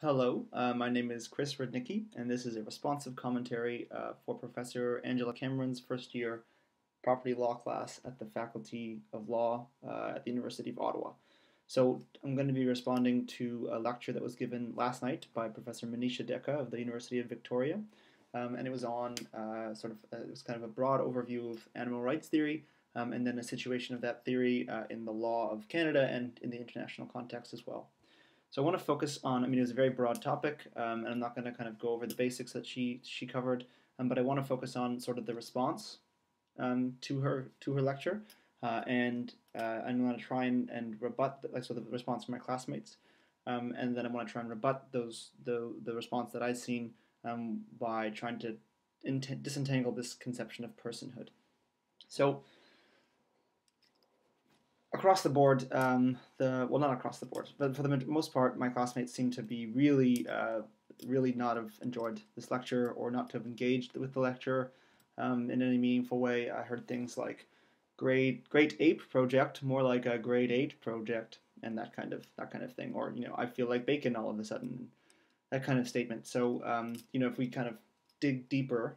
Hello, my name is Chris Rudnicki, and this is a responsive commentary for Professor Angela Cameron's first year property law class at the Faculty of Law at the University of Ottawa. So I'm going to be responding to a lecture that was given last night by Professor Manisha Dekka of the University of Victoria, and it was on it was kind of a broad overview of animal rights theory, and then a situation of that theory in the law of Canada and in the international context as well. So I want to focus on, it was a very broad topic, and I'm not going to kind of go over the basics that she covered, but I want to focus on sort of the response to her lecture, and I'm going to try and rebut the response from my classmates, and then I want to try and rebut the response that I've seen by trying to disentangle this conception of personhood. So across the board, not across the board, but for the most part, my classmates seem to be really not have enjoyed this lecture or not to have engaged with the lecture in any meaningful way. I heard things like great ape project, more like a grade 8 project, and that kind of thing, or I feel like bacon all of a sudden, that kind of statement. So if we kind of dig deeper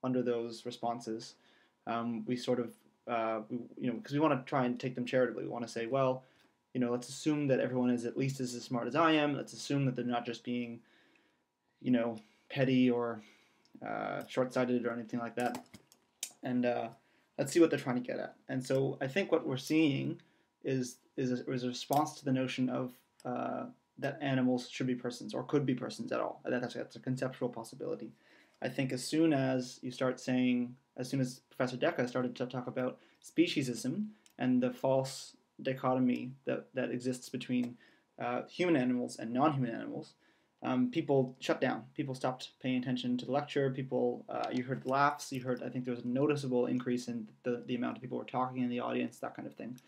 under those responses, we sort of because we want to try and take them charitably. We want to say, well, let's assume that everyone is at least as smart as I am. Let's assume that they're not just being, petty or short-sighted or anything like that. And let's see what they're trying to get at. And so I think what we're seeing is a response to the notion of that animals should be persons or could be persons at all. That's a conceptual possibility. I think as soon as Professor Dekka started to talk about speciesism and the false dichotomy that exists between human animals and non-human animals, people shut down. People stopped paying attention to the lecture. You heard laughs. I think there was a noticeable increase in the amount of people who were talking in the audience, that kind of thing.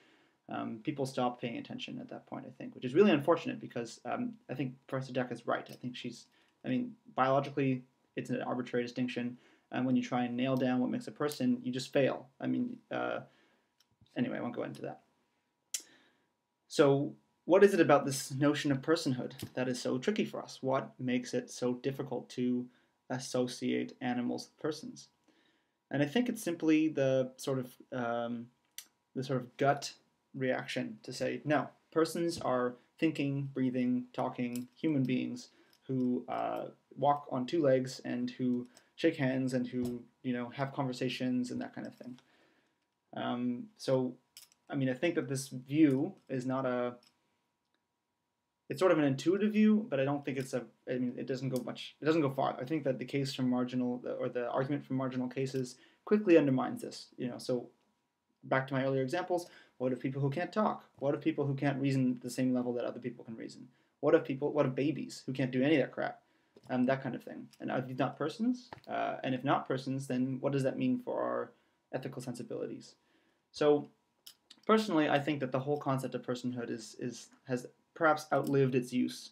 People stopped paying attention at that point, I think, which is really unfortunate because I think Professor Dekka is right. I think biologically, it's an arbitrary distinction. And when you try and nail down what makes a person, you just fail. Anyway, I won't go into that. So what is it about this notion of personhood that is so tricky for us? What makes it so difficult to associate animals with persons? And I think it's simply the sort of gut reaction to say, no, persons are thinking, breathing, talking human beings who walk on two legs and who shake hands and who have conversations and that kind of thing. I think that this view is it's sort of an intuitive view, but I don't think it doesn't go far. I think that the argument from marginal cases quickly undermines this. So back to my earlier examples, what of people who can't talk? What of people who can't reason at the same level that other people can reason? What of babies who can't do any of that crap? That kind of thing. And are these not persons? And if not persons, then what does that mean for our ethical sensibilities? So personally, I think that the whole concept of personhood has perhaps outlived its use.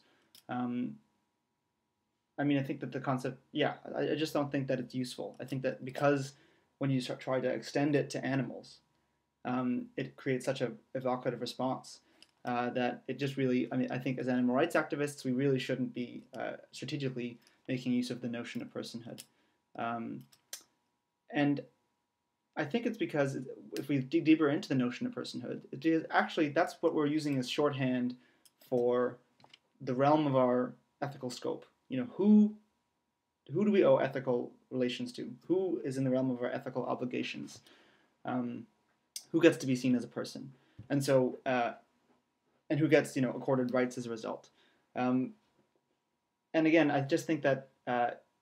I think that the concept, I just don't think that it's useful. I think that because when you try to extend it to animals, it creates such a evocative response that it just really, I think as animal rights activists, we really shouldn't be strategically making use of the notion of personhood. And I think it's because if we dig deeper into the notion of personhood, that's what we're using as shorthand for the realm of our ethical scope. Who do we owe ethical relations to? Who is in the realm of our ethical obligations? Who gets to be seen as a person? And so, and who gets accorded rights as a result. And again, I just think that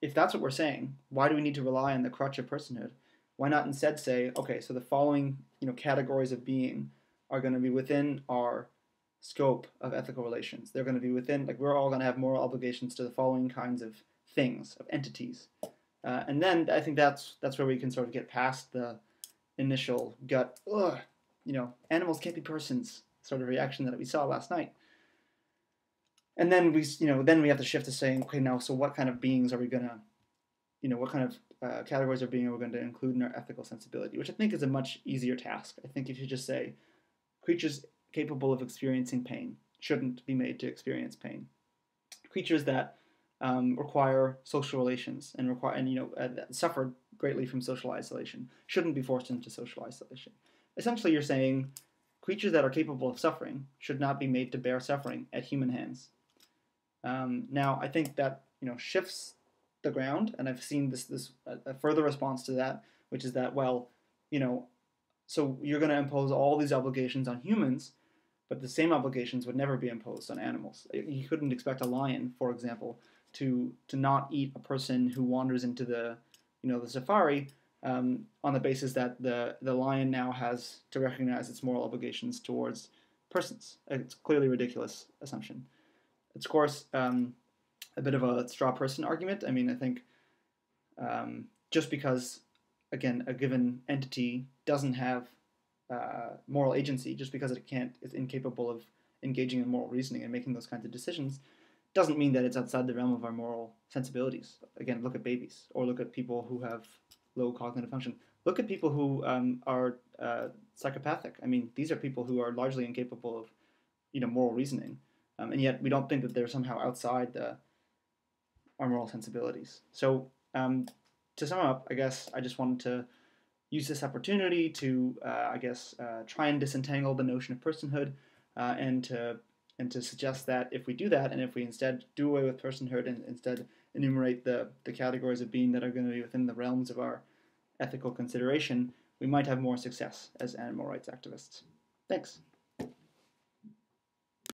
if that's what we're saying, why do we need to rely on the crutch of personhood? Why not instead say, okay, so the following categories of being are going to be within our scope of ethical relations. They're going to be within, we're all going to have moral obligations to the following kinds of things, of entities. And then I think that's where we can sort of get past the initial gut, animals can't be persons sort of reaction that we saw last night. And then we have to shift to saying, okay, now, so what kind of beings are we going to, what kind of categories of being are we going to include in our ethical sensibility, which I think is a much easier task. I think if you just say creatures capable of experiencing pain shouldn't be made to experience pain. creatures that require social relations and suffer greatly from social isolation shouldn't be forced into social isolation. Essentially, you're saying creatures that are capable of suffering should not be made to bear suffering at human hands. Now, I think that shifts the ground, and I've seen a further response to that, which is that, well, so you're going to impose all these obligations on humans, but the same obligations would never be imposed on animals. You couldn't expect a lion, for example, to not eat a person who wanders into the safari on the basis that the lion now has to recognize its moral obligations towards persons. It's clearly a ridiculous assumption. It's, of course, a bit of a straw person argument. I mean, I think just because, again, a given entity doesn't have moral agency, just because it's incapable of engaging in moral reasoning and making those kinds of decisions, doesn't mean that it's outside the realm of our moral sensibilities. Again, look at babies, or look at people who have low cognitive function. Look at people who are psychopathic. I mean, these are people who are largely incapable of moral reasoning, and yet we don't think that they're somehow outside our moral sensibilities. So to sum up, I guess I just wanted to use this opportunity to, try and disentangle the notion of personhood, and to suggest that if we do that, and if we instead do away with personhood and instead enumerate the categories of being that are going to be within the realms of our ethical consideration, we might have more success as animal rights activists. Thanks.